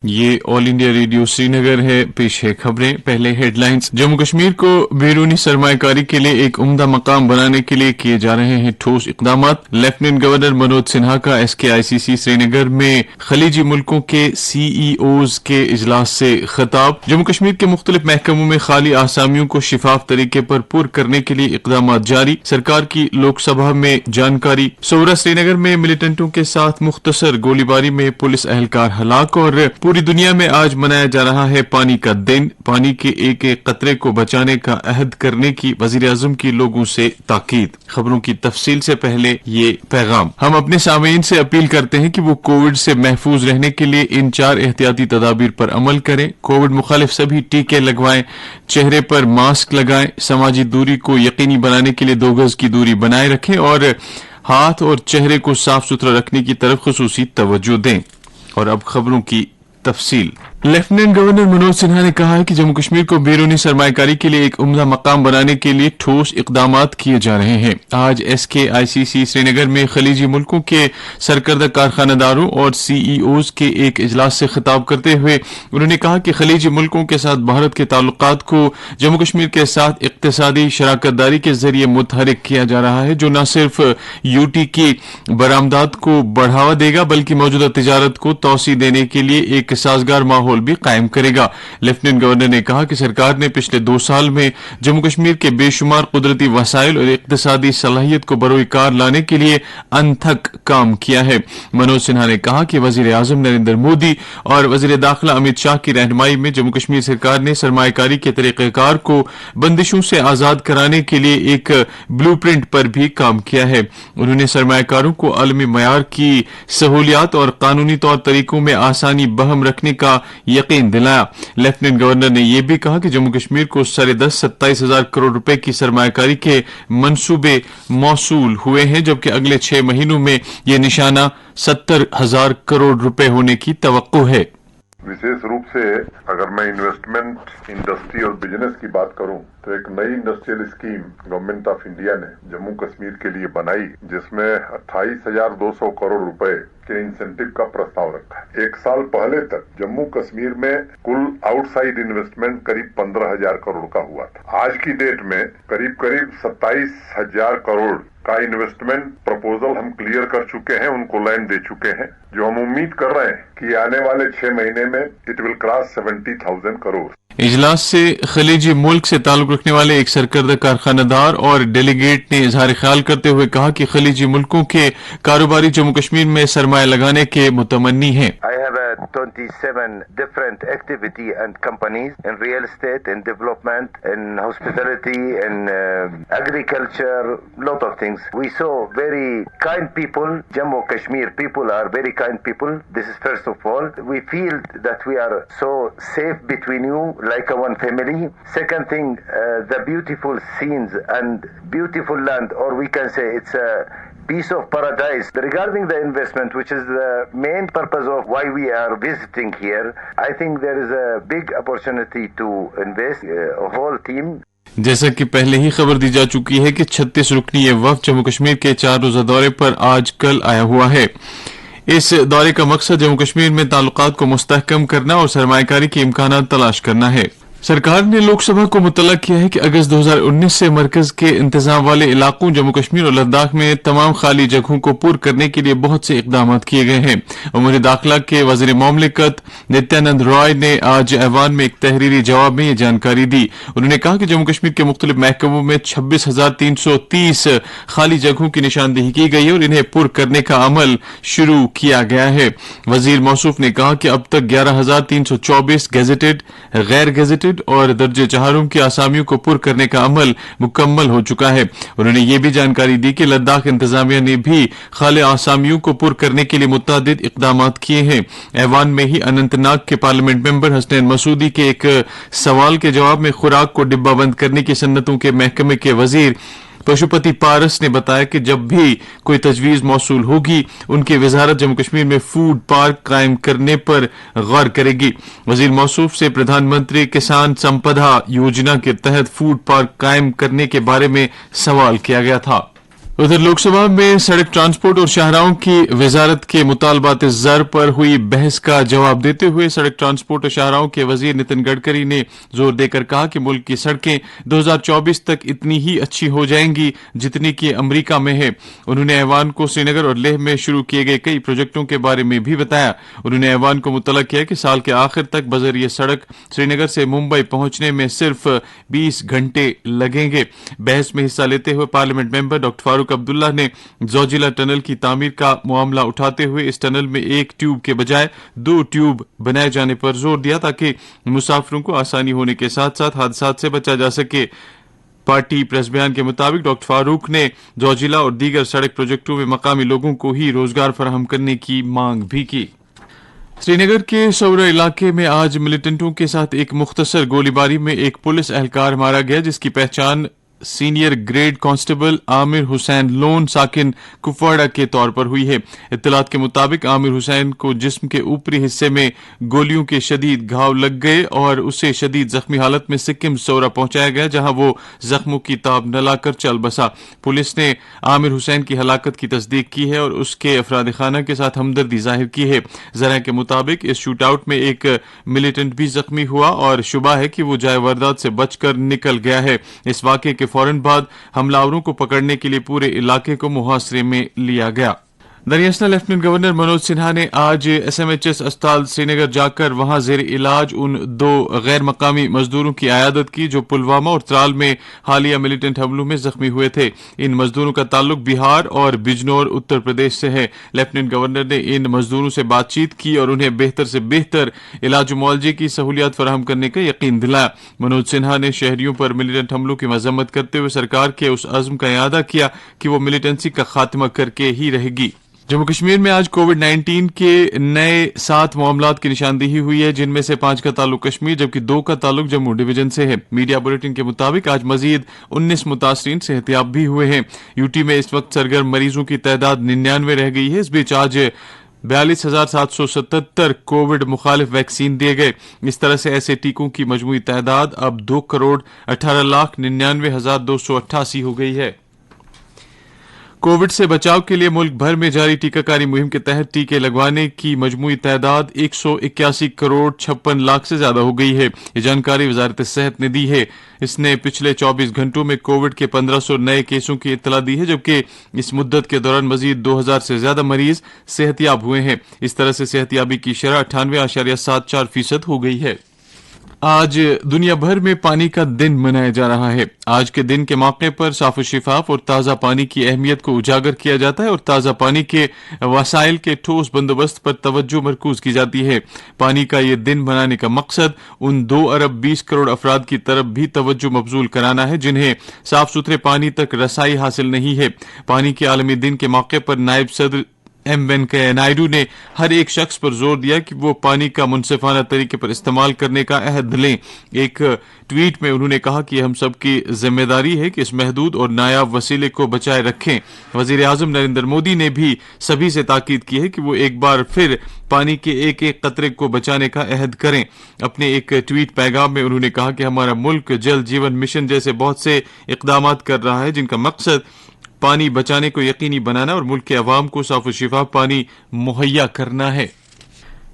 یہ آل India radio سری نگر ہے۔ پیش ہے خبریں۔ پہلے ہیڈ لائنز۔ جموں کشمیر کو بیرونی سرمایہ کاری کے لیے ایک عمدہ مقام بنانے کے لیے کیے جا رہے ہیں ٹھوس اقدامات۔ لیفٹیننٹ گورنر منوج سنہا کا SKICC سری نگر میں خلیجی ملکوں کے CEOs کے اجلاس سے خطاب۔ جموں کشمیر کے مختلف محکموں میں خالی آسامیوں کو شفاف طریقے پر پر کرنے کے لیے اقدامات جاری۔ سرکار کی لوک سبھا میں جانکاری۔ صورہ سری نگر میں ملیٹنٹوں کے ساتھ مختصر گولی باری میں پولیس اہلکار ہلاک۔ اور پوری دنیا میں آج منایا جا رہا ہے پانی کا دن۔ پانی کے ایک ایک قطرے کو بچانے کا عہد کرنے کی وزیر اعظم کی لوگوں سے تاکید۔ خبروں کی تفصیل سے پہلے یہ پیغام۔ ہم اپنے سامعین سے اپیل کرتے ہیں کہ وہ کووڈ سے محفوظ رہنے کے لیے ان 4 احتیاطی تدابیر پر عمل کریں۔ کووڈ مخالف سبھی ٹیکے لگوائیں، چہرے پر ماسک لگائیں، سماجی دوری کو یقینی بنانے کے لیے 2 گز کی دوری بنائے رکھیں اور ہاتھ اور چہرے کو صاف ستھرا رکھنے کی طرف خصوصی توجہ دیں۔ اور اب خبروں کی تفصیل۔ لیفٹیننٹ گورنر منوج سنہا نے کہا ہے کہ جموں کشمیر کو بیرونی سرمایہ کاری کے لیے ایک عمدہ مقام بنانے کے لیے ٹھوس اقدامات کیے جا رہے ہیں۔ آج SKICC سری نگر میں خلیجی ملکوں کے سرکردہ کارخانہ داروں اور CEOs کے ایک اجلاس سے خطاب کرتے ہوئے انہوں نے کہا کہ خلیجی ملکوں کے ساتھ بھارت کے تعلقات کو جموں کشمیر کے ساتھ اقتصادی شراکت داری کے ذریعے متحرک کیا جا رہا ہے، جو نہ صرف UT کی برآمدات کو بڑھاوا دے گا بلکہ موجودہ تجارت کو توسیع دینے کے لیے ایک سازگار ماحول بھی قائم کرے گا۔ لیفٹیننٹ گورنر نے کہا کہ سرکار نے پچھلے 2 سال میں جموں کشمیر کے بے شمار قدرتی وسائل اور اقتصادی صلاحیت کو بروئے کار لانے کے لیے انتھک کام کیا ہے۔ منوج سنہا نے کہا کہ وزیر اعظم نریندر مودی اور وزیر داخلہ امت شاہ کی رہنمائی میں جموں کشمیر سرکار نے سرمایہ کاری کے طریقہ کار کو بندشوں سے آزاد کرانے کے لیے ایک بلو پرنٹ پر بھی کام کیا ہے۔ انہوں نے سرمایہ کاروں کو عالمی معیار کی سہولیات اور قانونی طور طریقوں میں آسانی بہم رکھنے کا یقین دلایا۔ لیفٹیننٹ گورنر نے یہ بھی کہا کہ جموں کشمیر کو 10.5 27,000 کروڑ روپے کی سرمایہ کاری کے منصوبے موصول ہوئے ہیں، جبکہ اگلے 6 مہینوں میں یہ نشانہ 70,000 کروڑ روپے ہونے کی توقع ہے۔ وشیش روپ سے اگر میں انویسٹمنٹ، انڈسٹری اور بزنس کی بات کروں تو ایک نئی industrial scheme government of India نے جموں کشمیر کے لیے بنائی، جس میں 28,200 کروڑ روپے کے انسینٹو کا پرستاؤ رکھا ہے۔ 1 سال پہلے تک جموں کشمیر میں کل آؤٹ سائڈ انویسٹمنٹ قریب 15,000 کروڑ کا ہوا تھا۔ آج کی ڈیٹ میں قریب 27,000 کروڑ کا انویسٹمنٹ پرپوزل ہم کلیئر کر چکے ہیں، ان کو لینڈ دے چکے ہیں، جو ہم امید کر رہے ہیں کہ آنے والے 6 مہینے میں اٹ ول کراس 70,000 کروڑ۔ اجلاس سے خلیجی ملک سے تعلق رکھنے والے ایک سرکردہ کارخانہ دار اور ڈیلیگیٹ نے اظہار خیال کرتے ہوئے کہا کہ خلیجی ملکوں کے کاروباری جموں کشمیر میں سرمایہ لگانے کے متمنی ہیں۔ 27 different activity and companies in real estate, in development, in hospitality, in agriculture, lot of things. We saw very kind people. Jammu Kashmir people are very kind people. This is first of all. We feel that we are so safe between you, like a one family. Second thing, the beautiful scenes and beautiful land, or we can say it's a piece of paradise. Regarding the investment, which is the main purpose of why we are visiting here, I think there is a big opportunity to invest a whole team. جیسا کہ پہلے ہی خبر دی جا چکی ہے کہ 36 رکنی یہ وفد جموں کشمیر کے 4 روزہ دورے پر آج کل آیا ہوا ہے۔ اس دورے کا مقصد جموں کشمیر میں تعلقات کو مستحکم کرنا اور سرمایہ کاری کے امکانات تلاش کرنا ہے۔ سرکار نے لوک سبھا کو مطلع کیا ہے کہ اگست 2019 سے مرکز کے انتظام والے علاقوں جموں کشمیر اور لداخ میں تمام خالی جگہوں کو پر کرنے کے لیے بہت سے اقدامات کیے گئے ہیں۔ امور داخلہ کے وزیر مملکت نتیانند رائے نے آج ایوان میں ایک تحریری جواب میں یہ جانکاری دی۔ انہوں نے کہا کہ جموں کشمیر کے مختلف محکموں میں 26,330 خالی جگہوں کی نشاندہی کی گئی ہے اور انہیں پر کرنے کا عمل شروع کیا گیا ہے۔ وزیر موصوف نے کہا کہ اب تک 11,324 گیزٹڈ، غیر گیزٹڈ اور درجہ چہاروں کی آسامیوں کو پر کرنے کا عمل مکمل ہو چکا ہے۔ انہوں نے یہ بھی جانکاری دی کہ لداخ انتظامیہ نے بھی خالی آسامیوں کو پر کرنے کے لیے متعدد اقدامات کیے ہیں۔ ایوان میں ہی اننت ناگ کے پارلیمنٹ ممبر حسنین مسعودی کے ایک سوال کے جواب میں خوراک کو ڈبہ بند کرنے کی صنعتوں کے محکمے کے وزیر پشوپتی پارس نے بتایا کہ جب بھی کوئی تجویز موصول ہوگی ان کی وزارت جموں کشمیر میں فوڈ پارک قائم کرنے پر غور کرے گی۔ وزیر موصوف سے پردھان منتری کسان سمپدا یوجنا کے تحت فوڈ پارک قائم کرنے کے بارے میں سوال کیا گیا تھا۔ उधर लोकसभा में सड़क ट्रांसपोर्ट और शाहराहों की वजारत के मुतालबात ज़र पर हुई बहस का जवाब देते हुए सड़क ट्रांसपोर्ट और शाहराहों के वजीर नितिन गडकरी ने जोर देकर कहा कि मुल्क की सड़कें 2024 तक इतनी ही अच्छी हो जाएंगी जितनी कि अमरीका में है। उन्होंने ऐवान को श्रीनगर और लेह में शुरू किए गए कई प्रोजेक्टों के बारे में भी बताया। उन्होंने ऐवान को मुतल्लक किया कि साल के आखिर तक बजरिए सड़क श्रीनगर से मुंबई पहुंचने में सिर्फ 20 घंटे लगेंगे। बहस में हिस्सा लेते हुए parliament member doctor Farooq Abdullah ने जोजिला टनल की तामीर का मामला उठाते हुए इस टनल में एक ट्यूब के बजाय 2 ट्यूब बनाए जाने पर जोर दिया ताकि मुसाफिरों को आसानी होने के साथ साथ हादसात से बचा जा सके। पार्टी प्रेस बयान के मुताबिक डॉक्टर फारूक ने जोजिला और दीगर सड़क प्रोजेक्टों में मकामी लोगों को ही रोजगार फराहम करने की मांग भी की। श्रीनगर के सौरा इलाके में आज मिलिटेंटों के साथ एक मुख्तसर गोलीबारी में एक पुलिस एहलकार मारा गया जिसकी पहचान senior grade constable Amir Hussain Lone साकिन कुपवाड़ा के तौर पर हुई है। इत्तलात के मुताबिक आमिर हुसैन को जिस्म के ऊपरी हिस्से में गोलियों के शदीद घाव लग गए और उसे शदीद जख्मी हालत में सिक्किम सौरा पहुंचाया गया जहां वो जख्मों की ताब न लाकर चल बसा। पुलिस ने आमिर हुसैन की हलाकत की तस्दीक की है और उसके अफराद खाना के साथ हमदर्दी जाहिर की है। जरा के मुताबिक इस शूट आउट में एक मिलिटेंट भी जख्मी हुआ और शुबा है कि वो जाए वारदात से बचकर निकल गया है। इस वाक़े के फौरन बाद हमलावरों को पकड़ने के लिए पूरे इलाके को मुहासरे में लिया गया। दरअसल लेफ्टिनेंट गवर्नर मनोज सिन्हा ने आज SMHS अस्पताल श्रीनगर जाकर वहां जेर इलाज उन 2 गैर मकामी मजदूरों की आयादत की जो पुलवामा और त्राल में हालिया मिलिटेंट हमलों में जख्मी हुए थे। इन मजदूरों का ताल्लुक बिहार और बिजनौर उत्तर प्रदेश से है। लेफ्टिनेंट गवर्नर ने इन मजदूरों से बातचीत की और उन्हें बेहतर से बेहतर इलाज मुआवजे की सहूलियत फराहम करने का यकीन दिलाया। मनोज सिन्हा ने शहरियों पर मिलिटेंट हमलों की मजम्मत करते हुए सरकार के उस अज़्म का इआदा किया कि वो मिलिटेंसी का खात्मा करके ही रहेगी। जम्मू कश्मीर में आज कोविड-19 के नए 7 मामलात की निशानदेही हुई है जिनमें से 5 का ताल्लुक कश्मीर जबकि 2 का ताल्लुक जम्मू डिवीजन से है। मीडिया बुलेटिन के मुताबिक आज मजीद 19 मुतासरीन सेहतियाब भी हुए हैं। यूटी में इस वक्त सरगर्म मरीजों की तादाद 99 रह गई है। इस बीच आज 42,777 कोविड मुखालिफ वैक्सीन दिए गए। इस तरह से ऐसे टीकों की मजमूई तादाद अब 2,18,99,288 हो गई है। कोविड से बचाव के लिए मुल्क भर में जारी टीकाकारी मुहिम के तहत टीके लगवाने की मजमूई तादाद 181 करोड़ 56 लाख से ज्यादा हो गई है। ये जानकारी वजारत सेहत ने दी है। इसने पिछले 24 घंटों में कोविड के 1500 नए केसों की इत्तला दी है जबकि इस मुद्दत के दौरान मजीद 2000 से ज्यादा मरीज सेहतियाब हुए हैं। इस तरह से सेहतियाबी की शरह 98.74% हो गई है। आज दुनिया भर में पानी का दिन मनाया जा रहा है। आज के दिन के मौके पर साफ और शिफाफ और ताज़ा पानी की अहमियत को उजागर किया जाता है और ताज़ा पानी के वसाइल के ठोस बंदोबस्त पर तवज्जो मरकूज की जाती है। पानी का ये दिन मनाने का मकसद उन 2 अरब 20 करोड़ अफराद की तरफ भी तवज्जो मबजूल कराना है जिन्हें साफ सुथरे पानी तक रसाई हासिल नहीं है। पानी के आलमी दिन के मौके पर नायब सदर M वेंकैया नायडू ने हर एक शख्स पर जोर दिया कि वो पानी का मुनसिफाना तरीके पर इस्तेमाल करने का अहद लें। एक ट्वीट में उन्होंने कहा कि हम सब की जिम्मेदारी है कि इस महदूद और नायाब वसीले को बचाए रखें। वजीर आजम नरेंद्र मोदी ने भी सभी से ताकीद की है कि वो एक बार फिर पानी के एक एक कतरे को बचाने का अहद करें। अपने एक ट्वीट पैगाम में उन्होंने कहा कि हमारा मुल्क जल जीवन मिशन जैसे बहुत से इकदामात कर रहा है जिनका मकसद पानी बचाने को यकीनी बनाना और मुल्क के अवाम को साफ और शिफाफ पानी मुहैया करना है।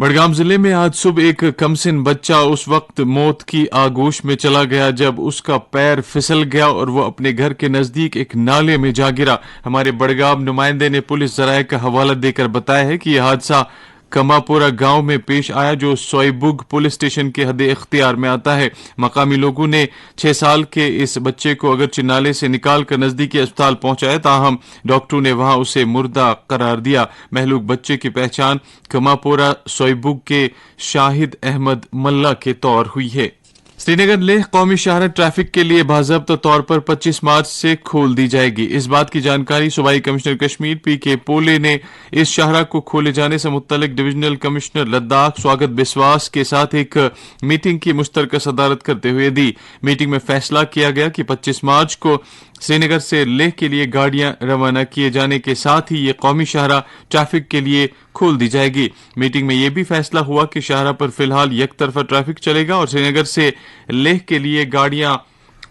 बड़गाम जिले में आज सुबह एक कमसिन बच्चा उस वक्त मौत की आगोश में चला गया जब उसका पैर फिसल गया और वो अपने घर के नजदीक एक नाले में जा गिरा। हमारे बड़गाम नुमाइंदे ने पुलिस जराये का हवाला देकर बताया है कि यह हादसा कमापुरा गांव में पेश आया जो सोईबुग पुलिस स्टेशन के हद इख्तियार में आता है। मकामी लोगों ने 6 साल के इस बच्चे को अगरचे नाले से निकाल कर नजदीकी अस्पताल पहुंचाया ताहम डॉक्टरों ने वहां उसे मुर्दा करार दिया। महलूक बच्चे की पहचान कमापुरा सोईबुग के शाहिद अहमद मल्ला के तौर हुई है। श्रीनगर लेह कौमी शाहरा ट्रैफिक के लिए बाज़ाब्ता तौर पर 25 मार्च से खोल दी जाएगी। इस बात की जानकारी सूबाई कमिश्नर कश्मीर PK पोले ने इस शाहरा को खोले जाने से मुत्तलिक डिविजनल कमिश्नर लद्दाख स्वागत बिस्वास के साथ एक मीटिंग की मुश्तरका सदारत करते हुए दी। मीटिंग में फैसला किया गया कि 25 मार्च को श्रीनगर से लेह के लिए गाड़ियां रवाना किए जाने के साथ ही ये कौमी शाहरा ट्रैफिक के लिए खोल दी जाएगी। मीटिंग में यह भी फैसला हुआ कि शाहरा पर फिलहाल एक तरफा ट्रैफिक चलेगा और श्रीनगर से लेह के लिए गाड़ियां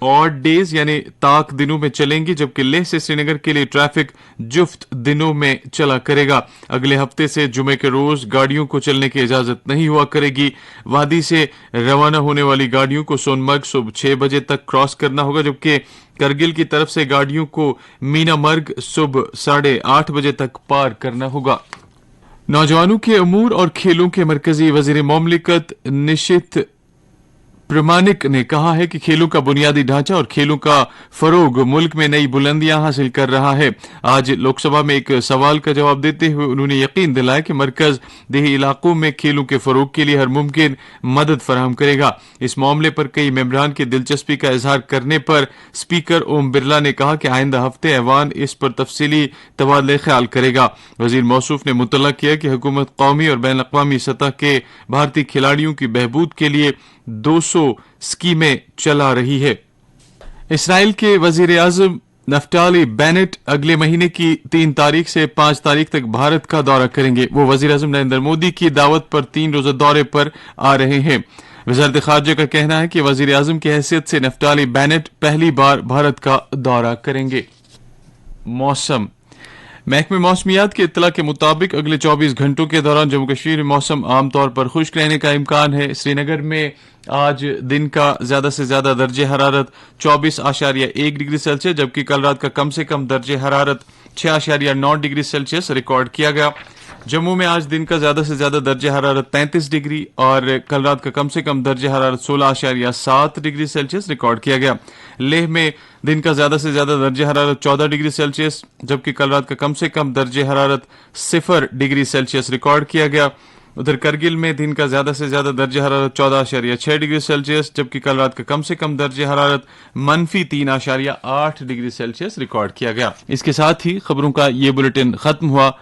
ऑड डेज यानी ताक दिनों में चलेंगी, जबकि लेह से श्रीनगर के लिए ट्रैफिक जुफ्त दिनों में चला करेगा। अगले हफ्ते से जुमे के रोज गाड़ियों को चलने की इजाजत नहीं हुआ करेगी। वादी से रवाना होने वाली गाड़ियों को सोनमर्ग सुबह 6 बजे तक क्रॉस करना होगा, जबकि करगिल की तरफ से गाड़ियों को मीनामर्ग सुबह 8:30 बजे तक पार करना होगा। नौजवानों के अमूर और खेलों के मरकजी वजीर मुमलिकत निशित प्रमाणिक ने कहा है कि खेलों का बुनियादी ढांचा और खेलों का फरोग मुल्क में नई बुलंदियां हासिल कर रहा है। आज लोकसभा में एक सवाल का जवाब देते हुए उन्होंने यकीन दिलाया कि मरकज देही इलाकों में खेलों के फरोग के लिए हर मुमकिन मदद फराहम करेगा। इस मामले पर कई मेंबरान की दिलचस्पी का इजहार करने पर स्पीकर ओम बिरला ने कहा कि आइंदा हफ्ते ऐवान इस पर तफसीली तबादले ख्याल करेगा। वजीर मौसूफ ने मुतल्ला किया कि हुकूमत कौमी और बैन अक़वामी सतह के भारतीय खिलाड़ियों की बहबूद के लिए 200 स्कीमें चला रही है। इसराइल के वजीर आजम नफ्ताली बेनेट अगले महीने की 3 तारीख से 5 तारीख तक भारत का दौरा करेंगे। वो वजीर आजम नरेंद्र मोदी की दावत पर 3 रोजा दौरे पर आ रहे हैं। वजारत खारजा का कहना है कि वजीर आजम की हैसियत से नफ्ताली बेनेट पहली बार भारत का दौरा करेंगे। मौसम महकमे मौसमियात की इत्तला के मुताबिक अगले 24 घंटों के दौरान जम्मू कश्मीर में मौसम आमतौर पर खुश्क रहने का इम्कान है। श्रीनगर में आज दिन का ज्यादा से ज्यादा दर्जे हरारत 24.1 डिग्री सेल्सियस, जबकि कल रात का कम से कम दर्जे हरारत 6.9 डिग्री सेल्सियस रिकॉर्ड किया गया। जम्मू में आज दिन का ज्यादा से ज्यादा दर्जे हरारत 33 डिग्री और कल रात का कम से कम दर्जे हरारत 16.7 डिग्री सेल्सियस रिकॉर्ड किया गया। लेह में दिन का ज्यादा से ज्यादा दर्जे हरारत 14 डिग्री सेल्सियस, जबकि कल रात का कम से कम दर्जे हरारत 0 डिग्री सेल्सियस रिकॉर्ड किया गया। उधर करगिल में दिन का ज्यादा से ज्यादा दर्जे हरारत 14.6 डिग्री सेल्सियस, जबकि कल रात का कम से कम दर्जे हरारत -3.8 डिग्री सेल्सियस रिकॉर्ड किया गया। इसके साथ ही खबरों का ये बुलेटिन खत्म हुआ।